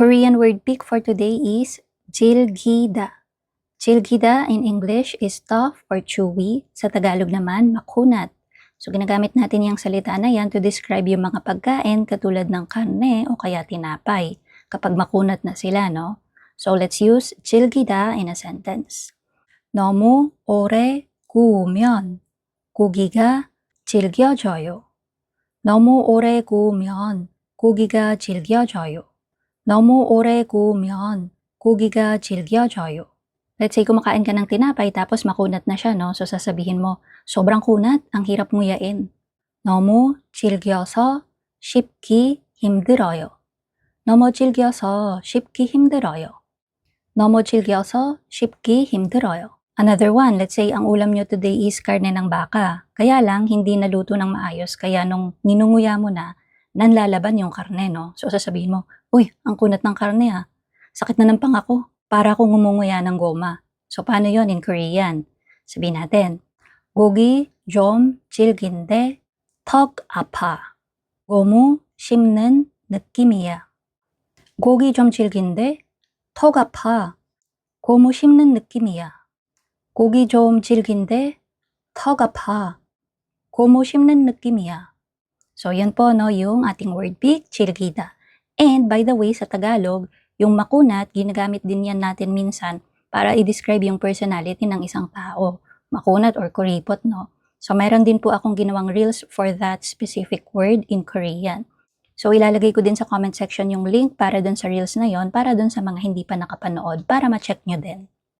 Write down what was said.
Korean word pick for today is jilgida. Jilgida in English is tough or chewy. Sa Tagalog naman, makunat. So ginagamit natin yung salita na yan to describe yung mga pagkain katulad ng karne o kaya tinapay kapag makunat na sila, no? So let's use jilgida in a sentence. 너무 오래 구우면 고기가 질겨져요. 너무 오래 구우면 고기가 질겨져요. 너무 오래 구우면 고기가 질겨져요. Let's say kumakain ka ng tinapay tapos makunat na siya, no? So sasabihin mo, sobrang kunat, ang hirap nguyain. 너무 질겨서 씹기 힘들어요. 너무 질겨서 씹기 힘들어요. 너무 질겨서 씹기 힘들어요. Another one, let's say ang ulam nyo today is karne ng baka. Kaya lang, hindi naluto ng maayos. Kaya nung ninunguya mo na, nanlalaban yung karne, no? So sasabihin mo, uy, ang kunat ng karne ha. Sakit na ng pangako. Para akong ngumunguya ng goma. So paano yon in Korean? Sabihin natin, 고기 좀 질긴데 턱 아파. 고무 씹는 느낌이야. 고기 좀 질긴데 턱 아파. 고무 씹는 느낌이야. 고기 좀 질긴데 턱 아파. 고무 씹는 느낌이야. So yan po no, yung ating word pick, 질기다. And by the way, sa Tagalog, yung makunat, ginagamit din yan natin minsan para i-describe yung personality ng isang tao. Makunat or kuripot, no? So, meron din po akong ginawang reels for that specific word in Korean. So, ilalagay ko din sa comment section yung link para dun sa reels na yon, para dun sa mga hindi pa nakapanood, para ma-check nyo din.